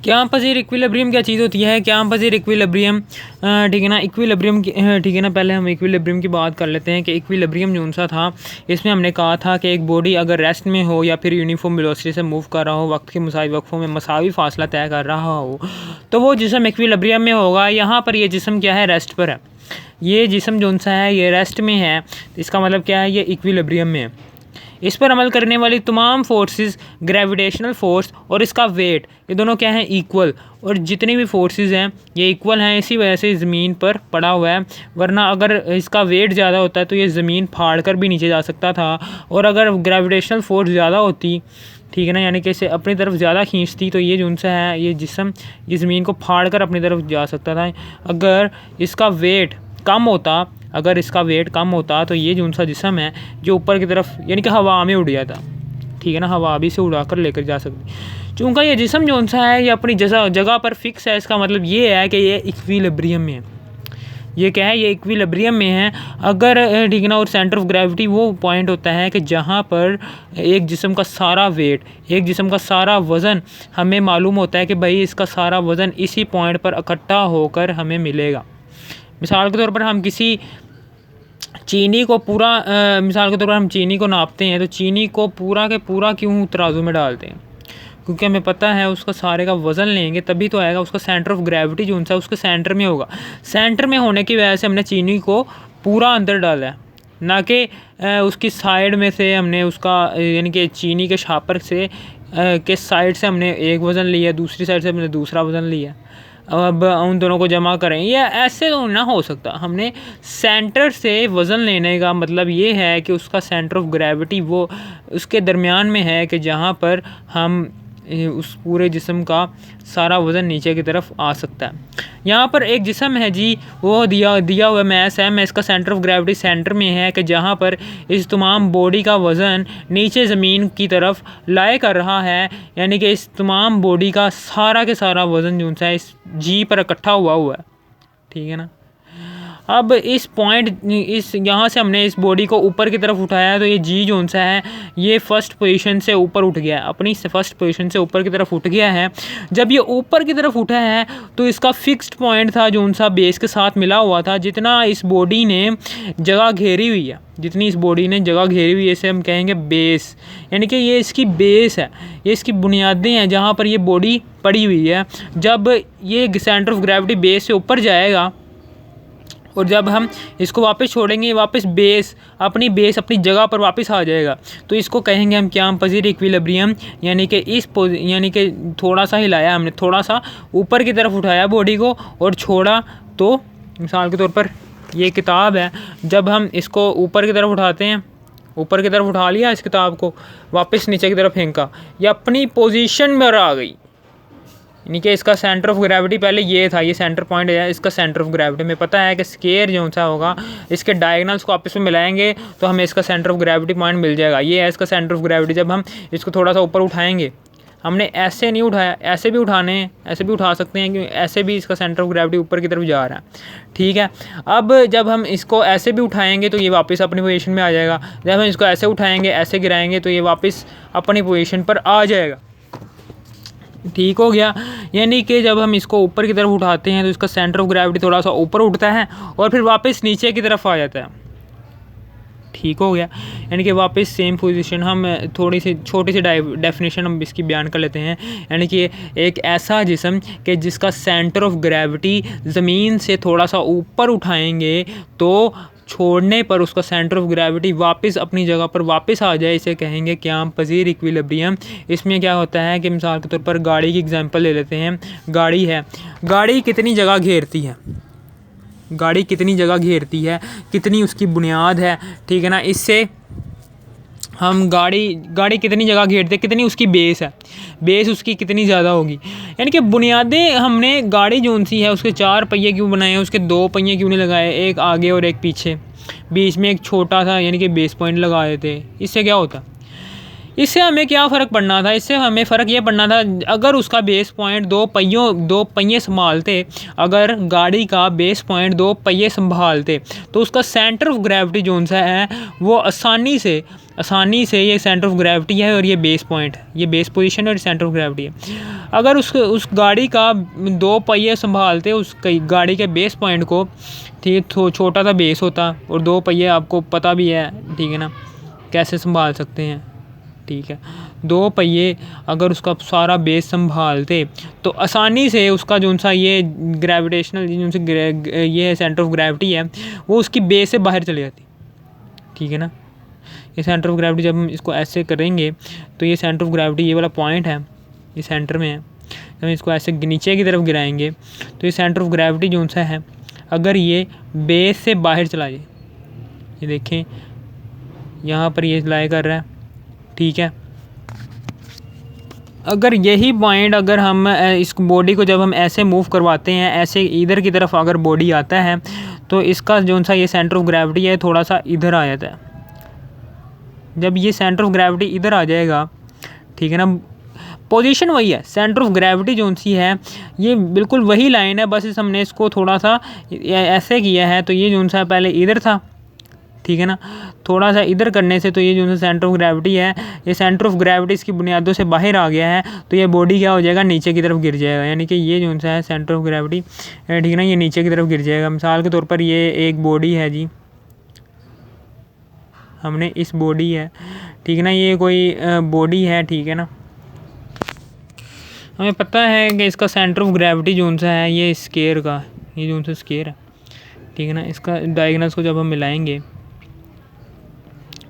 क्या पज़ीर इक्विलिब्रियम क्या चीज़ होती है? क्या पज़ीर इक्विलिब्रियम, ठीक है ना, इक्विलिब्रियम ठीक है ना, पहले हम इक्विलिब्रियम की बात कर लेते हैं कि इक्विलिब्रियम जो सा था, इसमें हमने कहा था कि एक बॉडी अगर रेस्ट में हो या फिर यूनिफॉर्म वेलोसिटी से मूव कर रहा हो, वक्त के मुसावी वक्फों में मसावी फासला तय कर रहा हो, तो वो जिस्म इक्विलिब्रियम में होगा। यहाँ पर ये जिस्म क्या है? रेस्ट पर है। ये जिस्म जो सा है ये रेस्ट में है, इसका मतलब क्या है? ये इक्विलिब्रियम में है। इस पर अमल करने वाली तमाम फोर्सेस, ग्रेविटेशनल फोर्स और इसका वेट, ये दोनों क्या हैं? इक्वल। और जितनी भी फोर्सेस हैं ये इक्वल हैं, इसी वजह से ज़मीन पर पड़ा हुआ है। वरना अगर इसका वेट ज़्यादा होता है तो ये ज़मीन फाड़ कर भी नीचे जा सकता था। और अगर ग्रेविटेशनल फोर्स ज़्यादा होती, ठीक है ना, यानी कि इसे अपनी तरफ ज़्यादा खींचती, तो ये जो सा है ये जिस्म ये ज़मीन को फाड़ कर अपनी तरफ जा सकता था। अगर इसका वेट कम होता तो ये जो सा जिस्म है जो ऊपर की तरफ यानी कि हवा में उड़ जाता, ठीक है ना, हवा भी से उड़ा कर लेकर जा सकती। चूँकि ये जिस्म जो सा है ये अपनी जगह पर फिक्स है, इसका मतलब ये है कि ये इक्विलिब्रियम में है। ये क्या है? ये इक्विलिब्रियम में है। अगर ठीक है ना, और सेंटर ऑफ ग्रेविटी वो पॉइंट होता है कि जहाँ पर एक जिस्म का सारा वेट, एक जिस्म का सारा वज़न, हमें मालूम होता है कि भाई इसका सारा वज़न इसी पॉइंट पर इकट्ठा होकर हमें मिलेगा। मिसाल के तौर पर हम किसी चीनी को मिसाल के तौर पर हम चीनी को नापते हैं, तो चीनी को पूरा के पूरा क्यों तराजू में डालते हैं? क्योंकि हमें पता है उसका सारे का वज़न लेंगे तभी तो आएगा। उसका सेंटर ऑफ ग्रेविटी जो सा उसके सेंटर में होगा। सेंटर में होने की वजह से हमने चीनी को पूरा अंदर डाला है, ना कि उसकी साइड में से हमने उसका यानी कि चीनी के शापर से के साइड से हमने एक वज़न लिया, दूसरी साइड से हमने दूसरा वज़न लिया। अब उन दोनों को जमा करें, या ऐसे तो ना हो सकता। हमने सेंटर से वज़न लेने का मतलब ये है कि उसका सेंटर ऑफ ग्रेविटी वो उसके दरमियान में है कि जहाँ पर हम उस पूरे जिस्म का सारा वज़न नीचे की तरफ आ सकता है। यहाँ पर एक जिस्म है जी, वो दिया हुआ मैस है। मैस का सेंटर ऑफ ग्रेविटी सेंटर में है कि जहाँ पर इस तमाम बॉडी का वज़न नीचे ज़मीन की तरफ लाए कर रहा है, यानी कि इस तमाम बॉडी का सारा के सारा वज़न जो सा है इस जी पर इकट्ठा हुआ है, ठीक है ना। अब इस यहाँ से हमने इस बॉडी को ऊपर की तरफ उठाया, तो ये जी जो सा है ये फ़र्स्ट पोजीशन से ऊपर उठ गया है, अपनी फर्स्ट पोजीशन से ऊपर की तरफ उठ गया है। जब ये ऊपर की तरफ उठा है तो इसका फिक्स्ड पॉइंट था जो सा बेस के साथ मिला हुआ था। जितना इस बॉडी ने जगह घेरी हुई है, इसे हम कहेंगे बेस, यानी कि ये इसकी बेस है, ये इसकी बुनियादें हैं जहाँ पर ये बॉडी पड़ी हुई है। जब ये सेंटर ऑफ ग्रेविटी बेस से ऊपर जाएगा और जब हम इसको वापस छोड़ेंगे, वापस अपनी जगह पर वापस आ जाएगा, तो इसको कहेंगे हम क्या? पज़ीर इक्विलिब्रियम। यानी कि थोड़ा सा हिलाया हमने, थोड़ा सा ऊपर की तरफ उठाया बॉडी को और छोड़ा। तो मिसाल के तौर पर ये किताब है, जब हम इसको ऊपर की तरफ उठाते हैं, ऊपर की तरफ उठा लिया इस किताब को, वापस नीचे की तरफ फेंका, ये अपनी पोजीशन में आ गई। यानी कि इसका सेंटर ऑफ ग्रेविटी पहले ये था, ये सेंटर पॉइंट है इसका सेंटर ऑफ ग्रेविटी। में पता है कि स्केयर जो सा होगा, इसके डायगनल्स को आपस में मिलाएंगे तो हमें इसका सेंटर ऑफ ग्रेविटी पॉइंट मिल जाएगा। ये है इसका सेंटर ऑफ ग्रेविटी। जब हम इसको थोड़ा सा ऊपर उठाएंगे, हमने ऐसे नहीं उठाया, ऐसे भी उठाने हैं, ऐसे भी उठा सकते हैं, क्योंकि ऐसे भी इसका सेंटर ऑफ ग्रेविटी ऊपर की तरफ जा रहा है, ठीक है। अब जब हम इसको ऐसे भी उठाएंगे तो ये वापस अपनी पोजीशन में आ जाएगा। जब हम इसको ऐसे उठाएंगे, ऐसे गिराएंगे तो ये वापस अपनी पोजीशन पर आ जाएगा, ठीक हो गया। यानी कि जब हम इसको ऊपर की तरफ उठाते हैं तो इसका सेंटर ऑफ ग्रेविटी थोड़ा सा ऊपर उठता है और फिर वापस नीचे की तरफ आ जाता है, ठीक हो गया। यानी कि वापस सेम पोजीशन। हम थोड़ी सी छोटी सी डेफिनेशन हम इसकी बयान कर लेते हैं। यानी कि एक ऐसा जिस्म कि जिसका सेंटर ऑफ ग्रेविटी ज़मीन से थोड़ा सा ऊपर उठाएंगे तो छोड़ने पर उसका सेंटर ऑफ ग्रेविटी वापस अपनी जगह पर वापस आ जाए, इसे कहेंगे क्या? पज़ीर इक्विलिब्रियम। इसमें क्या होता है कि मिसाल के तौर पर गाड़ी की एग्जांपल ले लेते हैं। गाड़ी है, गाड़ी कितनी जगह घेरती है, कितनी उसकी बुनियाद है, ठीक है ना। इससे हम गाड़ी कितनी जगह घेरते, कितनी उसकी बेस है, बेस उसकी कितनी ज़्यादा होगी। यानी कि बुनियादें हमने गाड़ी जो सी है उसके 4 पहिए क्यों बनाए हैं, उसके 2 पहिए क्यों नहीं लगाए, एक आगे और एक पीछे, बीच में एक छोटा सा यानी कि बेस पॉइंट लगा देते। इससे क्या होता? इससे हमें क्या फ़र्क पड़ना था, इससे हमें फ़र्क ये पड़ना था अगर उसका बेस पॉइंट दो पहिए संभालते, अगर गाड़ी का बेस पॉइंट दो पहिए संभालते तो उसका सेंटर ऑफ ग्रेविटी जो सा है वो आसानी से ये सेंटर ऑफ ग्रेविटी है और ये बेस पॉइंट है, ये बेस पोजीशन और सेंटर ऑफ ग्रेविटी है। अगर उस गाड़ी का दो पहिए संभालते उस गाड़ी के बेस पॉइंट को, ठीक है, तो छोटा सा बेस होता और दो पहिए आपको पता भी है, ठीक है ना, कैसे संभाल सकते हैं, ठीक है। दो पहिए अगर उसका सारा बेस संभालते तो आसानी से उसका जो सा ये ग्रेविटेशनल ये सेंटर ऑफ ग्रेविटी है वो उसकी बेस से बाहर चली जाती, ठीक है ना। ये सेंटर ऑफ ग्रेविटी जब हम इसको ऐसे करेंगे तो ये सेंटर ऑफ ग्रेविटी ये वाला पॉइंट है, ये सेंटर में है, जब हम इसको ऐसे नीचे की तरफ गिराएंगे तो ये सेंटर ऑफ ग्रेविटी जो सा है अगर ये बेस से बाहर चला जाए, ये देखें यहाँ पर ये लाई कर रहा है, ठीक है। अगर यही पॉइंट अगर हम इस बॉडी को जब हम ऐसे मूव करवाते हैं, ऐसे इधर की तरफ अगर बॉडी आता है तो इसका जो सा ये सेंटर ऑफ ग्रेविटी है थोड़ा सा इधर आ जाता है। जब ये सेंटर ऑफ ग्रेविटी इधर आ जाएगा, ठीक है ना, पोजीशन वही है, सेंटर ऑफ ग्रेविटी जो सी है ये बिल्कुल वही लाइन है, बस हमने इसको थोड़ा सा ऐसे किया है तो ये जो सा पहले इधर था, ठीक है ना, थोड़ा सा इधर करने से तो ये जो सेंटर ऑफ ग्रेविटी है ये सेंटर ऑफ ग्रेविटी इसकी बुनियादों से बाहर आ गया है तो ये बॉडी क्या हो जाएगा, नीचे की तरफ गिर जाएगा, यानी कि ये जो सा है सेंटर ऑफ ग्रेविटी, ठीक है ना, ये नीचे की तरफ गिर जाएगा। मिसाल के तौर पर ये एक बॉडी है जी, हमने इस बॉडी है, ठीक है ना, ये कोई बॉडी है, ठीक है ना, हमें पता है कि इसका सेंटर ऑफ ग्रेविटी जो सा है ये स्केयर का, ये जो सा स्केयर है, ठीक है ना, इसका डायगोनल्स को जब हम मिलाएंगे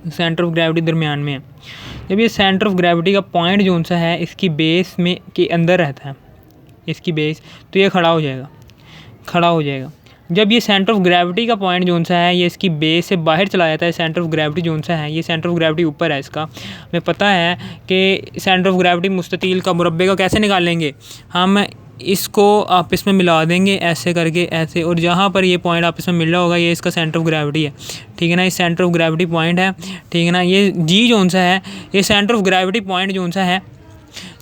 सेंटर ऑफ ग्रेविटी दरमियान में है। जब ये सेंटर ऑफ ग्रेविटी का पॉइंट जो सा है इसकी बेस में के अंदर रहता है, इसकी बेस, तो ये खड़ा हो जाएगा। जब ये सेंटर ऑफ ग्रेविटी का पॉइंट जो सा है ये इसकी बेस से बाहर चला जाता है, सेंटर ऑफ ग्रेविटी जो सा है ये सेंटर ऑफ ग्रेविटी ऊपर है इसका, हमें पता है कि सेंटर ऑफ ग्रेविटी मुस्ततील का मुरब्बे का कैसे निकालेंगे, हम इसको आपस में मिला देंगे ऐसे करके, ऐसे, और जहाँ पर ये पॉइंट आपस में मिल रहा होगा ये इसका सेंटर ऑफ ग्रेविटी है, ठीक है ना, ये सेंटर ऑफ ग्रेविटी पॉइंट है, ठीक है ना। ये जी जो सा है ये सेंटर ऑफ ग्रेविटी पॉइंट जो सा है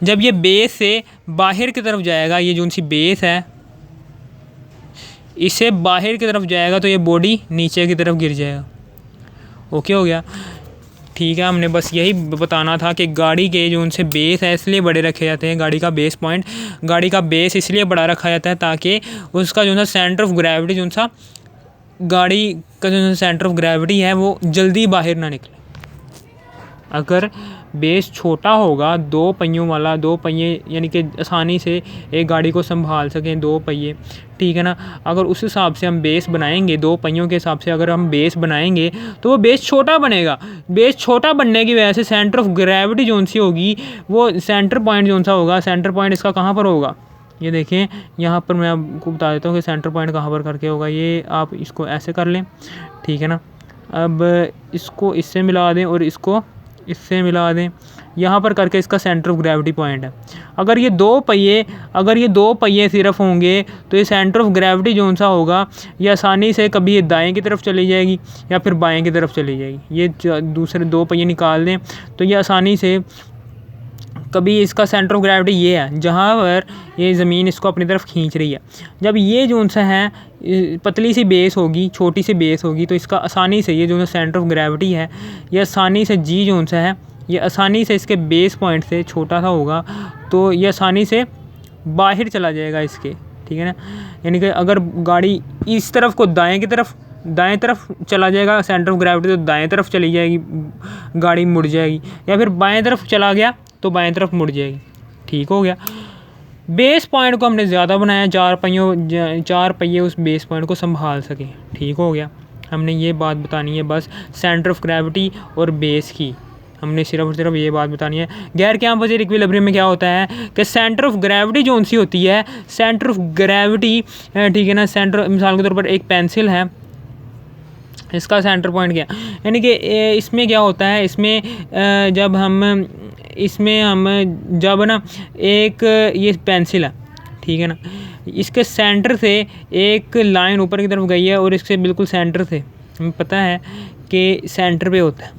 जब ये बेस से बाहर की तरफ जाएगा, ये जो सी बेस है इससे बाहर की तरफ जाएगा तो ये बॉडी नीचे की तरफ गिर जाएगा। ओके हो गया, ठीक है। हमने बस यही बताना था कि गाड़ी के जो उनसे बेस है इसलिए बड़े रखे जाते हैं, गाड़ी का बेस पॉइंट, गाड़ी का बेस इसलिए बड़ा रखा जाता है ताकि उसका जो सा सेंटर ऑफ ग्रेविटी जो सा गाड़ी का जो सेंटर ऑफ ग्रेविटी है वो जल्दी बाहर ना निकले। अगर बेस छोटा होगा, दो पहियों वाला, दो पहिए यानी कि आसानी से एक गाड़ी को संभाल सकें दो पहिए, ठीक है ना, अगर उस हिसाब से हम बेस बनाएंगे, दो पहियों के हिसाब से अगर हम बेस बनाएंगे तो वो बेस छोटा बनेगा। बेस छोटा बनने की वजह से सेंटर ऑफ ग्रेविटी जो सी होगी वो सेंटर पॉइंट जो सा होगा, सेंटर पॉइंट इसका कहाँ पर होगा, ये देखें यहाँ पर मैं आपको बता देता हूँ कि सेंटर पॉइंट कहाँ पर करके होगा। ये आप इसको ऐसे कर लें, ठीक है ना, अब इसको इससे मिला दें और इसको इससे मिला दें, यहाँ पर करके इसका सेंटर ऑफ ग्रेविटी पॉइंट है। अगर ये दो पहिए सिर्फ होंगे तो ये सेंटर ऑफ ग्रेविटी जो सा होगा ये आसानी से कभी ये दाएं की तरफ चली जाएगी या फिर बाएं की तरफ चली जाएगी। ये दूसरे दो पहिए निकाल दें तो ये आसानी से कभी इसका सेंटर ऑफ ग्रेविटी ये है जहाँ पर ये ज़मीन इसको अपनी तरफ खींच रही है। जब ये जो सा है पतली सी बेस होगी, छोटी सी बेस होगी, तो इसका आसानी से ये जो सेंटर ऑफ ग्रेविटी है ये आसानी से जी जो सा है ये आसानी से इसके बेस पॉइंट से छोटा सा होगा तो ये आसानी से बाहर चला जाएगा इसके, ठीक है ना। यानी कि अगर गाड़ी इस तरफ को दाएं तरफ चला जाएगा सेंटर ऑफ ग्रेविटी तो दाएं तरफ चली जाएगी, गाड़ी मुड़ जाएगी, या फिर बाएं तरफ चला गया तो बाएं तरफ मुड़ जाएगी, ठीक हो गया। बेस पॉइंट को हमने ज़्यादा बनाया, चार पहिए उस बेस पॉइंट को संभाल सकें, ठीक हो गया। हमने ये बात बतानी है बस सेंटर ऑफ ग्रेविटी और बेस की, हमने सिर्फ और सिर्फ ये बात बतानी है। गैर कैंपसियर इक्विलिब्रियम में क्या होता है कि सेंटर ऑफ ग्रेविटी जो सी होती है, सेंटर ऑफ ग्रेविटी, ठीक है ना, सेंटर, मिसाल के तौर पर एक पेंसिल है, इसका सेंटर पॉइंट क्या, यानी कि इसमें क्या होता है, इसमें जब ना एक ये पेंसिल है, ठीक है ना, इसके सेंटर से एक लाइन ऊपर की तरफ गई है और इसके बिल्कुल सेंटर से हमें पता है कि सेंटर पे होता है,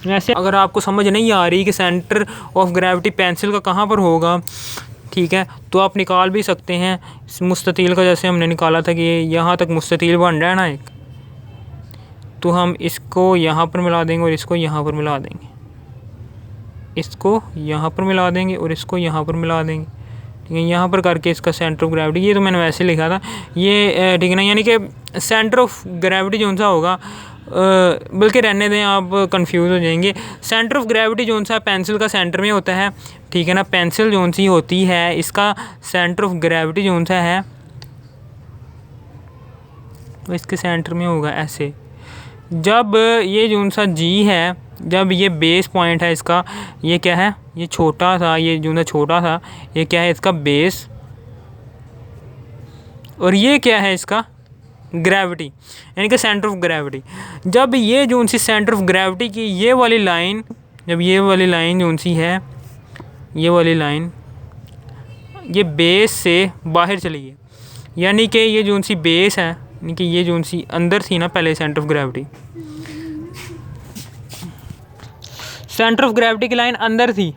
वैसे अगर आपको समझ नहीं आ रही कि सेंटर ऑफ ग्रेविटी पेंसिल का कहाँ पर होगा, ठीक है, तो आप निकाल भी सकते हैं मुस्ततील का, जैसे हमने निकाला था कि यहाँ तक मुस्ततील बन रहा है ना एक, तो हम इसको यहाँ पर मिला देंगे और इसको यहाँ पर मिला देंगे, इसको यहाँ पर मिला देंगे और इसको यहाँ पर मिला देंगे, ठीक है। यहाँ पर करके इसका सेंटर ऑफ ग्रेविटी, ये तो मैंने वैसे लिखा था ये, ठीक है ना, यानी कि सेंटर ऑफ ग्रेविटी जो सा होगा, बल्कि रहने दें, आप कंफ्यूज हो जाएंगे। सेंटर ऑफ ग्रेविटी जो सा पेंसिल का सेंटर में होता है, ठीक है ना। पेंसिल जो सी होती है इसका सेंटर ऑफ ग्रेविटी जो सा है वो इसके सेंटर में होगा ऐसे। जब ये जो सा जी है, जब ये बेस पॉइंट है इसका, ये क्या है, ये छोटा सा, ये जो सा छोटा सा, ये क्या है इसका बेस, और ये क्या है इसका ग्रेविटी, यानी कि सेंटर ऑफ ग्रेविटी। जब ये जो सी सेंटर ऑफ ग्रेविटी की ये वाली लाइन, जब ये वाली लाइन जो सी है, ये वाली लाइन ये बेस से बाहर चली गई, यानी कि ये जो सी बेस है, यानी कि ये जो सी अंदर थी ना पहले centre of gravity, centre of gravity की लाइन अंदर थी,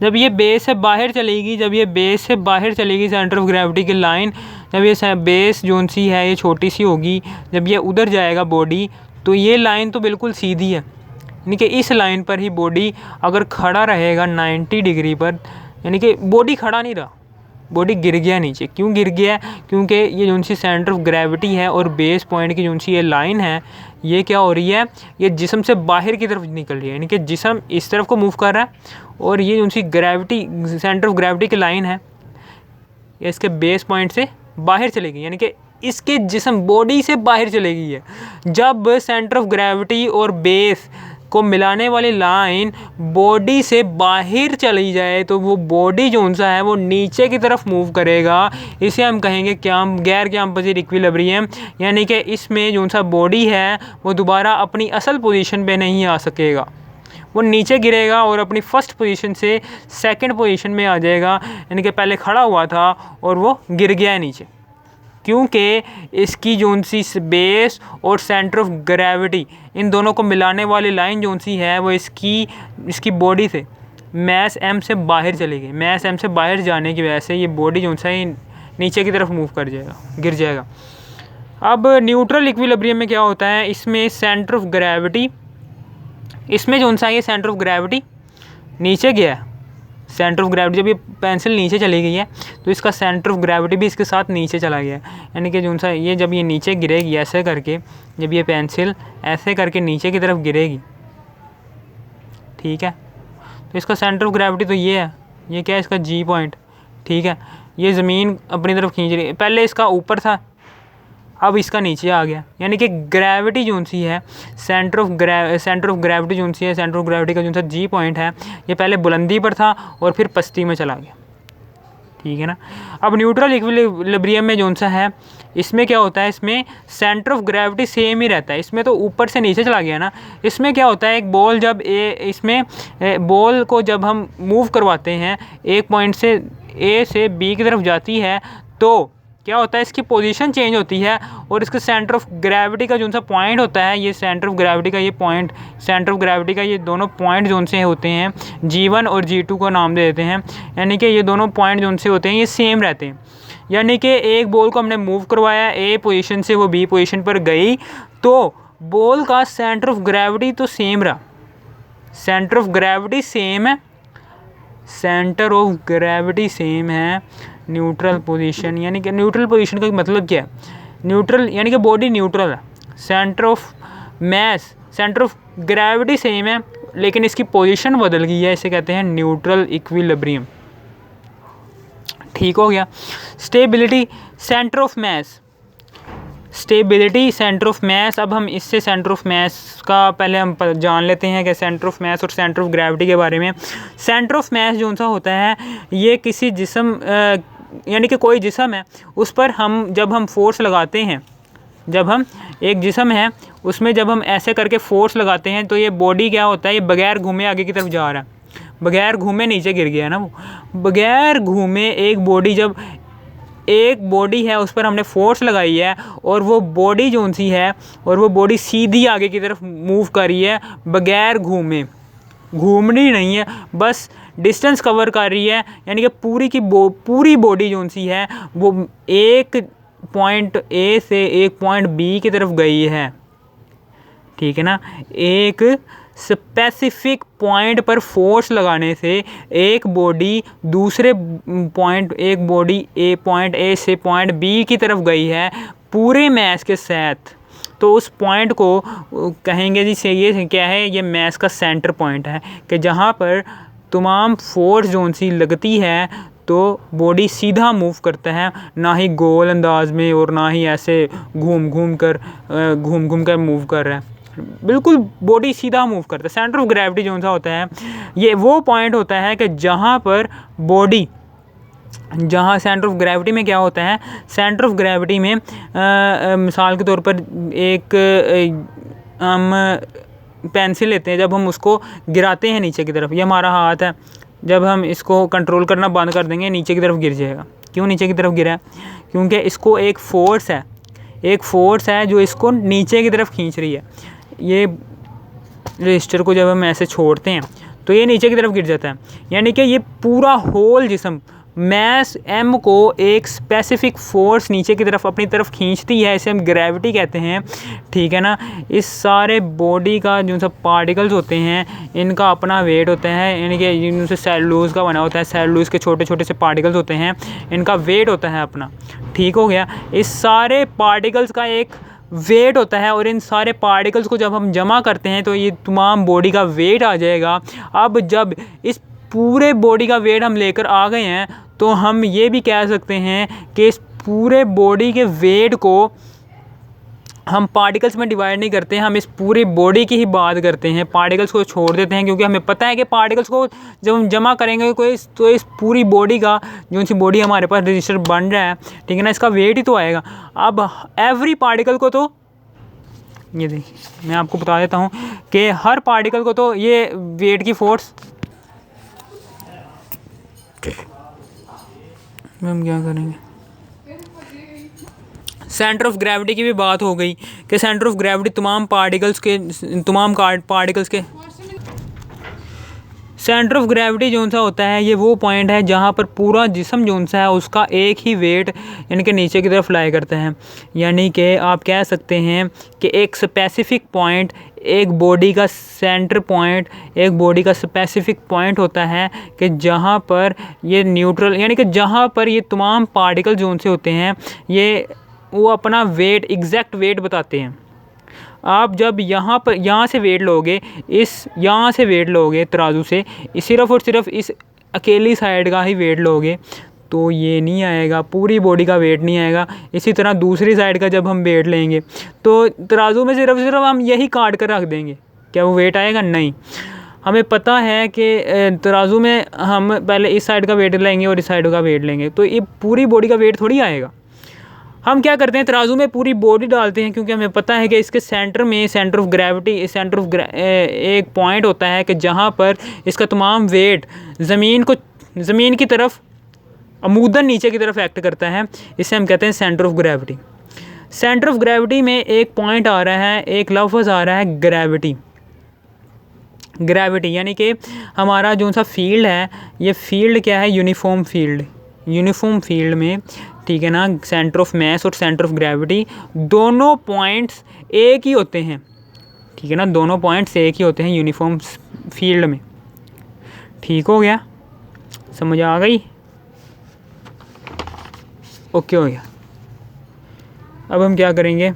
जब ये बेस से बाहर चलेगी, जब ये बेस से बाहर चलेगी सेंटर ऑफ ग्रेविटी की लाइन, जब ये बेस जो सी है ये छोटी सी होगी, जब ये उधर जाएगा बॉडी, तो ये लाइन तो बिल्कुल सीधी है, यानी कि इस लाइन पर ही बॉडी अगर खड़ा रहेगा 90 डिग्री पर, यानी कि बॉडी खड़ा नहीं रहा, बॉडी गिर गया नीचे। क्यों गिर गया? क्योंकि ये जो सी सेंटर ऑफ ग्रेविटी है और बेस पॉइंट की जो सी ये लाइन है, ये क्या हो रही है, ये जिस्म से बाहर की तरफ निकल रही है, यानी कि जिस्म इस तरफ को मूव कर रहा है और ये जो सी ग्रेविटी सेंटर ऑफ ग्रेविटी की लाइन है ये इसके बेस पॉइंट से बाहर चलेगी, यानी कि इसके जिस्म बॉडी से बाहर चलेगी है। जब सेंटर ऑफ ग्रेविटी और बेस को मिलाने वाली लाइन बॉडी से बाहर चली जाए तो वो बॉडी जो सा है वो नीचे की तरफ मूव करेगा, इसे हम कहेंगे क्या, गैर कैंपसिट इक्विलिब्रियम, यानी कि इसमें जो सा बॉडी है वो दोबारा अपनी असल पोजीशन पे नहीं आ सकेगा, वो नीचे गिरेगा और अपनी फर्स्ट पोजीशन से सेकंड पोजीशन में आ जाएगा, यानी कि पहले खड़ा हुआ था और वो गिर गया नीचे, क्योंकि इसकी जो सी बेस और सेंटर ऑफ ग्रेविटी इन दोनों को मिलाने वाली लाइन जो सी है वो इसकी बॉडी से मैस एम से बाहर चली गई। मैस एम से बाहर जाने की वजह से ये बॉडी जो सा है नीचे की तरफ मूव कर जाएगा, गिर जाएगा। अब न्यूट्रल इक्विलिब्रियम में क्या होता है, इसमें सेंटर ऑफ ग्रेविटी, इसमें जो सा ये सेंटर ऑफ ग्रेविटी नीचे गया है, सेंटर ऑफ ग्रेविटी जब ये पेंसिल नीचे चली गई है तो इसका सेंटर ऑफ ग्रेविटी भी इसके साथ नीचे चला गया है, यानी कि जो सा ये जब ये नीचे गिरेगी ऐसे करके, जब ये पेंसिल ऐसे करके नीचे की तरफ गिरेगी, ठीक है, तो इसका सेंटर ऑफ ग्रेविटी तो ये है, ये क्या है इसका जी पॉइंट, ठीक है, ये ज़मीन अपनी तरफ खींच रही है, पहले इसका ऊपर था अब इसका नीचे आ गया, यानी कि ग्रेविटी जो सी है सेंटर ऑफ ग्रेविटी जो सी है, सेंटर ऑफ ग्रेविटी का जो सा जी पॉइंट है ये पहले बुलंदी पर था और फिर पस्ती में चला गया, ठीक है ना। अब न्यूट्रल इक्विलिब्रियम में जो सा है इसमें क्या होता है, इसमें सेंटर ऑफ ग्रेविटी सेम ही रहता है, इसमें तो ऊपर से नीचे चला गया ना। इसमें क्या होता है, एक बॉल जब इसमें बॉल को जब हम मूव करवाते हैं एक पॉइंट से ए से बी की तरफ जाती है तो क्या होता है, इसकी पोजीशन चेंज होती है और इसके सेंटर ऑफ ग्रेविटी का जो सा पॉइंट होता है, ये सेंटर ऑफ ग्रेविटी का ये पॉइंट, सेंटर ऑफ ग्रेविटी का ये दोनों पॉइंट जो से होते हैं G1 और G2 को नाम दे देते हैं, यानी कि ये दोनों पॉइंट जो से होते हैं ये सेम रहते हैं। यानी कि एक बॉल को हमने मूव करवाया ए पोजीशन से, वो बी पोजीशन पर गई तो बॉल का सेंटर ऑफ ग्रेविटी तो सेम रहा, सेंटर ऑफ ग्रेविटी सेम है, सेंटर ऑफ ग्रेविटी सेम है। न्यूट्रल पोजीशन, यानी कि न्यूट्रल पोजीशन का मतलब क्या है, न्यूट्रल यानी कि बॉडी न्यूट्रल है, centre of mass, centre of gravity same है लेकिन इसकी पोजीशन बदल गई है, इसे कहते हैं न्यूट्रल इक्विलिब्रियम, ठीक हो गया। Stability centre of mass, stability centre of mass, अब हम इससे सेंटर ऑफ मैस का पहले हम जान लेते हैं कि सेंटर ऑफ मैस और सेंटर ऑफ ग्रेविटी के बारे में। सेंटर ऑफ मैस जो सा होता है ये किसी जिस्म यानी कि कोई जिस्म है उस पर हम जब हम फोर्स लगाते हैं, जब हम एक जिस्म है उसमें जब हम ऐसे करके फोर्स लगाते हैं तो ये बॉडी क्या होता है, ये बगैर घूमे आगे की तरफ जा रहा है, बगैर घूमे नीचे गिर गया ना, वो बगैर घूमे एक बॉडी जब एक बॉडी है उस पर हमने फोर्स लगाई है और वो बॉडी जो सी है और वो बॉडी सीधी आगे की तरफ मूव कर रही है बगैर घूमे, घूमनी नहीं है, बस डिस्टेंस कवर कर रही है, यानी कि पूरी बॉडी जो सी है वो एक पॉइंट ए से एक पॉइंट बी की तरफ गई है, ठीक है ना। एक स्पेसिफिक पॉइंट पर फोर्स लगाने से एक बॉडी दूसरे पॉइंट, एक बॉडी पॉइंट ए से पॉइंट बी की तरफ गई है पूरे मैस के साथ, तो उस पॉइंट को कहेंगे जी से ये क्या है, ये मैस का सेंटर पॉइंट है कि जहाँ पर तमाम फोर्स जो सी लगती है तो बॉडी सीधा मूव करता है, ना ही गोल अंदाज में और ना ही ऐसे घूम घूम कर मूव कर रहा है, बिल्कुल बॉडी सीधा मूव करता है। सेंटर ऑफ ग्रेविटी जो सा होता है ये वो पॉइंट होता है कि जहाँ पर बॉडी, जहाँ सेंटर ऑफ ग्रेविटी में क्या होता है, सेंटर ऑफ ग्रेविटी में मिसाल के तौर पर एक हम पेंसिल लेते हैं, जब हम उसको गिराते हैं नीचे की तरफ, ये हमारा हाथ है, जब हम इसको कंट्रोल करना बंद कर देंगे नीचे की तरफ गिर जाएगा। क्यों नीचे की तरफ गिरा है? क्योंकि इसको एक फ़ोर्स है जो इसको नीचे की तरफ खींच रही है। ये रजिस्टर को जब हम ऐसे छोड़ते हैं तो ये नीचे की तरफ गिर जाता है, यानी कि ये पूरा होल जिस्म मैस m को एक स्पेसिफिक फोर्स नीचे की तरफ अपनी तरफ खींचती है, इसे हम ग्रेविटी कहते हैं, ठीक है ना। इस सारे बॉडी का जो सब पार्टिकल्स होते हैं इनका अपना वेट होता है, यानी कि जिनसे सेलुलोज का बना होता है, सेलुलोज के छोटे छोटे से पार्टिकल्स होते हैं, इनका वेट होता है अपना, ठीक हो गया। इस सारे पार्टिकल्स का एक वेट होता है और इन सारे पार्टिकल्स को जब हम जमा करते हैं तो ये तमाम बॉडी का वेट आ जाएगा। अब जब इस पूरे बॉडी का वेट हम लेकर आ गए हैं तो हम ये भी कह सकते हैं कि इस पूरे बॉडी के वेट को हम पार्टिकल्स में डिवाइड नहीं करते हैं, हम इस पूरी बॉडी की ही बात करते हैं, पार्टिकल्स को छोड़ देते हैं, क्योंकि हमें पता है कि पार्टिकल्स को जब हम जमा करेंगे तो इस पूरी बॉडी का जो सी बॉडी हमारे पास रजिस्टर बन रहा है, ठीक है ना, इसका वेट ही तो आएगा। अब एवरी पार्टिकल को तो ये देखिए मैं आपको बता देता हूँ कि हर पार्टिकल को तो ये वेट की फोर्स, हम क्या करेंगे, सेंटर ऑफ ग्रेविटी की भी बात हो गई कि सेंटर ऑफ ग्रेविटी तमाम पार्टिकल्स के सेंटर ऑफ ग्रेविटी जो सा होता है ये वो पॉइंट है जहाँ पर पूरा जिस्म जो सा है उसका एक ही वेट इनके नीचे की तरफ लाई करता है, यानी कि आप कह सकते हैं कि एक स्पेसिफिक पॉइंट, एक बॉडी का सेंटर पॉइंट, एक बॉडी का स्पेसिफिक पॉइंट होता है कि जहाँ पर ये न्यूट्रल, यानी कि जहाँ पर ये तमाम पार्टिकल जो से होते हैं ये वो अपना वेट, एग्जैक्ट वेट बताते हैं। आप जब यहाँ से वेट लोगे, यहाँ से वेट लोगे तराजू से, सिर्फ और सिर्फ इस अकेली साइड का ही वेट लोगे तो ये नहीं आएगा, पूरी बॉडी का वेट नहीं आएगा। इसी तरह दूसरी साइड का जब हम वेट लेंगे तो तराजू में सिर्फ हम यही काट कर रख देंगे, क्या वो वेट आएगा? नहीं। हमें पता है कि तराजू में हम पहले इस साइड का वेट लेंगे और इस साइड का वेट लेंगे तो ये पूरी बॉडी का वेट थोड़ी आएगा। हम क्या करते हैं, तराजू में पूरी बॉडी डालते हैं, क्योंकि हमें पता है कि इसके सेंटर में सेंटर ऑफ ग्रेविटी, एक पॉइंट होता है कि जहाँ पर इसका तमाम वेट ज़मीन की तरफ अमूदन नीचे की तरफ एक्ट करता है, इसे हम कहते हैं centre of gravity. Centre of gravity में एक पॉइंट आ रहा है, एक लफ्ज़ आ रहा है ग्रेविटी। ग्रेविटी यानी कि हमारा जो सा फील्ड है, ये फील्ड क्या है, यूनिफॉर्म फील्ड में, ठीक है ना, सेंटर ऑफ मैस और सेंटर ऑफ ग्रेविटी दोनों पॉइंट्स एक ही होते हैं, ठीक है ना, दोनों पॉइंट्स एक ही होते हैं यूनिफॉर्म फील्ड में। ठीक हो गया, समझ आ गई? ओके हो गया। अब हम क्या करेंगे,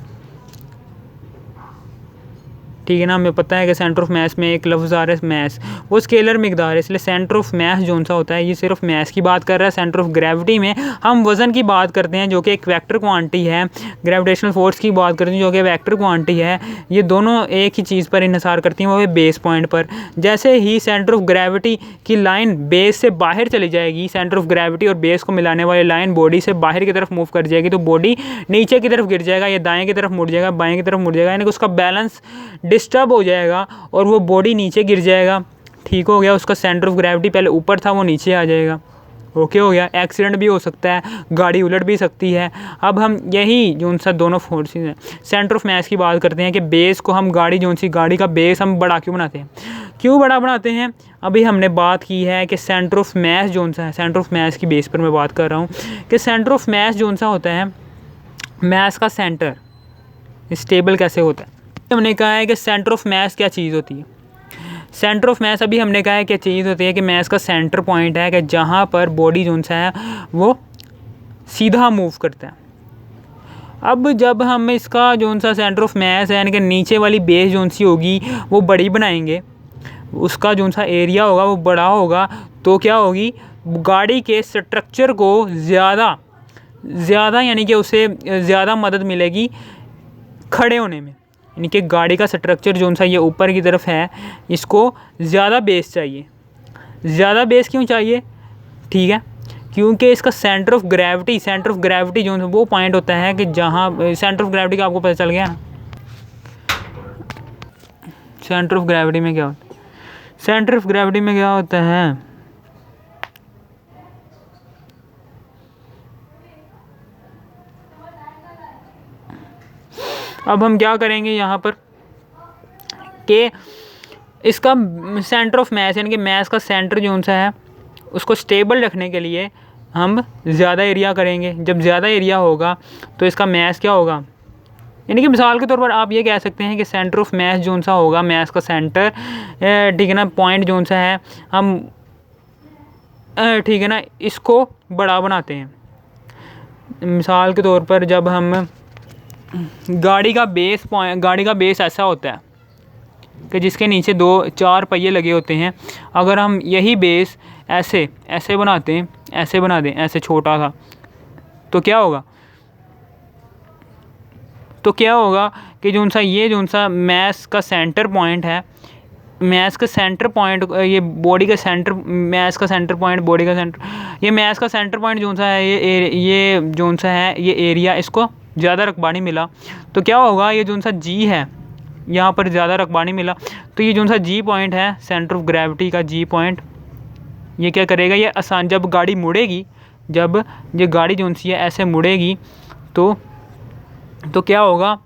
ठीक है ना, हमें पता है कि सेंटर ऑफ मैस में एक लफ्ज़ आ रहा है मैस, वो स्केलर मिकदार है, इसलिए सेंटर ऑफ मैस जो सा होता है ये सिर्फ मैस की बात कर रहा है। सेंटर ऑफ ग्रेविटी में हम वज़न की बात करते हैं जो कि एक वेक्टर क्वांटिटी है, ग्रेविटेशनल फोर्स की बात करते हैं जो कि वेक्टर क्वांटिटी है। ये दोनों एक ही चीज़ पर इन्हिसार करती हैं, वो है बेस पॉइंट पर। जैसे ही सेंटर ऑफ ग्रेविटी की लाइन बेस से बाहर चली जाएगी, सेंटर ऑफ ग्रेविटी और बेस को मिलाने वाली लाइन बॉडी से बाहर की तरफ मूव कर जाएगी, तो बॉडी नीचे की तरफ गिर जाएगा, या दाएँ की तरफ मुड़ जाएगा, बाएँ की तरफ मुड़ जाएगा, यानी कि उसका बैलेंस डिस्टर्ब हो जाएगा और वो बॉडी नीचे गिर जाएगा। ठीक हो गया, उसका सेंटर ऑफ ग्रेविटी पहले ऊपर था वो नीचे आ जाएगा। ओके हो गया। एक्सीडेंट भी हो सकता है, गाड़ी उलट भी सकती है। अब हम यही जो सा दोनों फोर्सेस हैं, सेंटर ऑफ मास की बात करते हैं कि बेस को हम गाड़ी का बेस हम बड़ा क्यों बनाते हैं, क्यों बड़ा बनाते हैं। अभी हमने बात की है कि सेंटर ऑफ मास जो सा है, सेंटर ऑफ मास की बेस पर मैं बात कर रहा हूँ कि सेंटर ऑफ मास जो सा होता है, मास का सेंटर स्टेबल कैसे होता है। हमने कहा है कि सेंटर ऑफ मास क्या चीज़ होती है। सेंटर ऑफ मास अभी हमने कहा है क्या चीज़ होती है कि मास का सेंटर पॉइंट है कि जहाँ पर बॉडी जो सा है वो सीधा मूव करता है। अब जब हम इसका जो सा सेंटर ऑफ मास है यानी कि नीचे वाली बेस जो सी होगी वो बड़ी बनाएंगे, उसका जो सा एरिया होगा वो बड़ा होगा, तो क्या होगी, गाड़ी के स्ट्रक्चर को ज़्यादा यानी कि उसे ज़्यादा मदद मिलेगी खड़े होने में। यानी कि गाड़ी का स्ट्रक्चर जो सा ये ऊपर की तरफ है, इसको ज़्यादा बेस चाहिए। ज़्यादा बेस क्यों चाहिए, ठीक है, क्योंकि इसका सेंटर ऑफ ग्रेविटी जो वो पॉइंट होता है कि जहाँ सेंटर ऑफ ग्रेविटी का आपको पता चल गया ना। सेंटर ऑफ ग्रेविटी में क्या होता है, सेंटर ऑफ ग्रेविटी में क्या होता है, अब हम क्या करेंगे यहाँ पर कि इसका सेंटर ऑफ मास यानी कि मास का सेंटर जो सा है उसको स्टेबल रखने के लिए हम ज़्यादा एरिया करेंगे। जब ज़्यादा एरिया होगा तो इसका मास क्या होगा, यानी कि मिसाल के तौर पर आप ये कह सकते हैं कि सेंटर ऑफ मास जो सा होगा, मास का सेंटर, ठीक है ना, पॉइंट जो सा है हम, ठीक है ना, इसको बड़ा बनाते हैं। मिसाल के तौर पर जब हम गाड़ी का बेस ऐसा होता है कि जिसके नीचे 2-4 पहिए लगे होते हैं। अगर हम यही बेस ऐसे बनाते हैं, ऐसे बना दें, ऐसे छोटा सा, तो क्या होगा कि जो सा मास का सेंटर पॉइंट है, मास का सेंटर पॉइंट, ये बॉडी का सेंटर, मास का सेंटर पॉइंट, बॉडी का सेंटर, ये मास का सेंटर पॉइंट जो सा है, ये जो सा है ये एरिया इसको ज़्यादा रकबा नहीं मिला, तो क्या होगा, ये जो सा जी है यहाँ पर ज़्यादा रकबा नहीं मिला, तो ये जो सा जी पॉइंट है सेंटर ऑफ ग्रेविटी का, जी पॉइंट, ये क्या करेगा, ये आसान, जब गाड़ी मुड़ेगी, जब ये गाड़ी जो सी है ऐसे मुड़ेगी तो क्या होगा,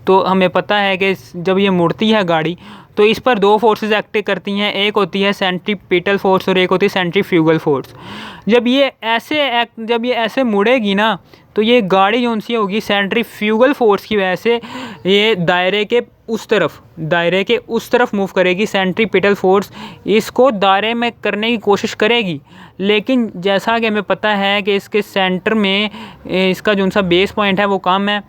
तो हमें पता है कि जब ये मुड़ती है गाड़ी तो इस पर 2 फोर्सेस एक्ट करती हैं। एक होती है सेंट्रीपिटल फोर्स और एक होती है सेंट्रीफ्यूगल फोर्स। जब ये ऐसे मुड़ेगी ना तो ये गाड़ी जो सी होगी सेंट्रीफ्यूगल फोर्स की वजह से ये दायरे के उस तरफ मूव करेगी। सेंट्रीपिटल फोर्स इसको दायरे में करने की कोशिश करेगी, लेकिन जैसा कि हमें पता है कि इसके सेंटर में इसका जो सा बेस पॉइंट है वो कम है,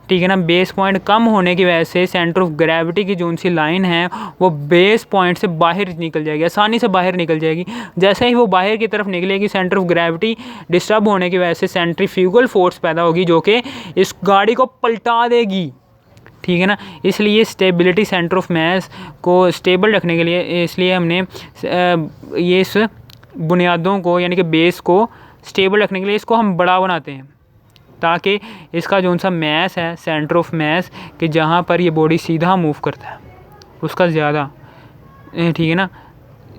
ठीक है ना। बेस पॉइंट कम होने की वजह से सेंटर ऑफ ग्रेविटी की जो सी लाइन है वो बेस पॉइंट से बाहर निकल जाएगी, आसानी से बाहर निकल जाएगी। जैसे ही वो बाहर की तरफ निकलेगी, सेंटर ऑफ ग्रेविटी डिस्टर्ब होने की वजह से सेंट्रीफ्यूगल फोर्स पैदा होगी जो कि इस गाड़ी को पलटा देगी, ठीक है ना। इसलिए स्टेबिलिटी, सेंटर ऑफ मास को स्टेबल रखने के लिए, इसलिए हमने ये इस बुनियादों को यानी कि बेस को स्टेबल रखने के लिए इसको हम बड़ा बनाते हैं, ताकि इसका जो सा मास है, सेंटर ऑफ मास कि जहाँ पर ये बॉडी सीधा मूव करता है उसका ज़्यादा, ठीक है ना।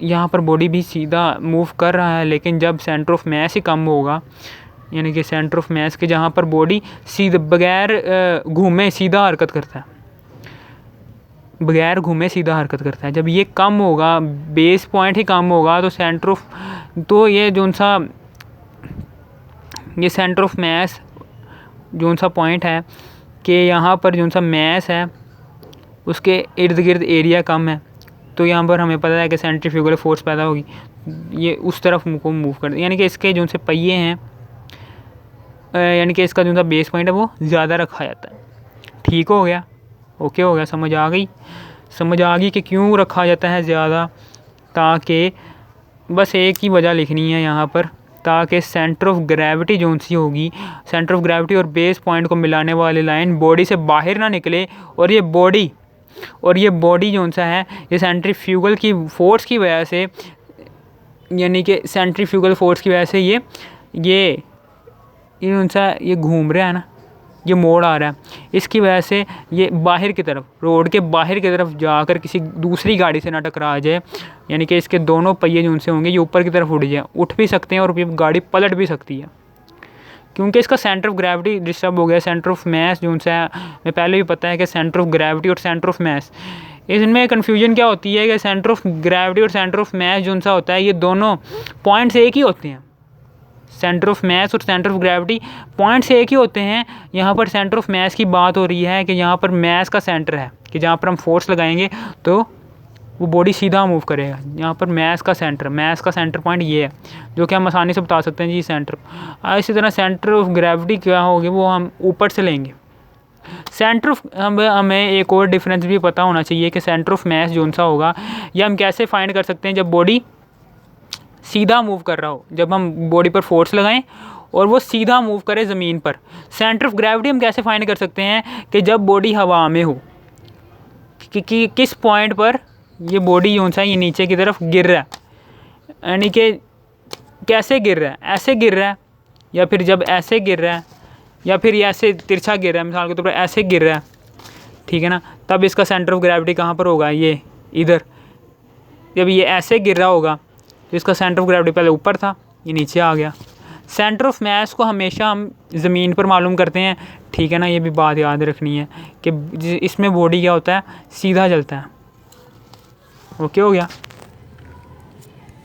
यहाँ पर बॉडी भी सीधा मूव कर रहा है, लेकिन जब सेंटर ऑफ मास ही कम होगा, यानी कि सेंटर ऑफ मास के जहाँ पर बॉडी सीधे बगैर घूमे सीधा हरकत करता है, जब ये कम होगा, बेस पॉइंट ही कम होगा, तो ये जो सा ये सेंटर ऑफ मास जो सा पॉइंट है कि यहाँ पर जो सा मास है उसके इर्द गिर्द एरिया कम है, तो यहाँ पर हमें पता है कि सेंट्रीफ्यूगल फोर्स पैदा होगी, ये उस तरफ को मूव कर, यानी कि इसके जो से पहिए हैं, यानी कि इसका जो सा बेस पॉइंट है वो ज़्यादा रखा जाता है। ठीक हो गया, ओके हो गया, समझ आ गई कि क्यों रखा जाता है ज़्यादा, ताकि बस एक ही वजह लिखनी है यहाँ पर, ताकि सेंटर ऑफ ग्रेविटी जो सी होगी, सेंटर ऑफ ग्रेविटी और बेस पॉइंट को मिलाने वाली लाइन बॉडी से बाहर ना निकले, और ये बॉडी जो सा है ये सेंट्रीफ्यूगल की फोर्स की वजह से, यानी कि सेंट्रीफ्यूगल फोर्स की वजह से ये घूम रहा है ना, ये मोड़ आ रहा है, इसकी वजह से ये बाहर की तरफ, रोड के बाहर की तरफ जाकर किसी दूसरी गाड़ी से ना टकरा जाए, यानी कि इसके दोनों पहिए जो उनसे होंगे ये ऊपर की तरफ उठ भी सकते हैं और ये गाड़ी पलट भी सकती है, क्योंकि इसका सेंटर ऑफ ग्रेविटी डिस्टर्ब हो गया। सेंटर ऑफ मैस जो उनसे हमें पहले भी पता है कि सेंटर ऑफ ग्रेविटी और सेंटर ऑफ मैस, इसमें कन्फ्यूजन क्या होती है कि सेंटर ऑफ ग्रेविटी और सेंटर ऑफ मैस जो उनसा होता है ये दोनों पॉइंट्स एक ही होते हैं। सेंटर ऑफ मैस और सेंटर ऑफ ग्रेविटी पॉइंट्स एक ही होते हैं। यहाँ पर सेंटर ऑफ मैस की बात हो रही है कि यहाँ पर मैस का सेंटर है कि जहाँ पर हम फोर्स लगाएंगे तो वो बॉडी सीधा मूव करेगा। यहाँ पर मैस का सेंटर पॉइंट ये है, जो कि हम आसानी से बता सकते हैं जी सेंटर। इसी तरह सेंटर ऑफ ग्रेविटी क्या होगी वो हम ऊपर से लेंगे। सेंटर ऑफ हमें एक और डिफरेंस भी पता होना चाहिए कि सेंटर ऑफ मैस जो सा होगा ये हम कैसे फाइंड कर सकते हैं जब बॉडी सीधा मूव कर रहा हो, जब हम बॉडी पर फोर्स लगाएं और वो सीधा मूव करे ज़मीन पर। सेंटर ऑफ ग्रेविटी हम कैसे फाइंड कर सकते हैं कि जब बॉडी हवा में हो कि किस पॉइंट पर ये बॉडी जो सा ये नीचे की तरफ गिर रहा है, यानी कि कैसे गिर रहा है, ऐसे गिर रहा है या फिर जब ऐसे गिर रहा है या फिर ये ऐसे तिरछा गिर रहा है, मिसाल के तौर पर ऐसे गिर रहा है, ठीक है ना, तब इसका सेंटर ऑफ ग्रेविटी कहाँ पर होगा, ये इधर। जब ये ऐसे गिर रहा होगा तो इसका सेंटर ऑफ ग्रेविटी पहले ऊपर था, ये नीचे आ गया। सेंटर ऑफ मैस को हमेशा हम ज़मीन पर मालूम करते हैं, ठीक है ना, ये भी बात याद रखनी है कि इसमें बॉडी क्या होता है, सीधा चलता है। ओके हो गया।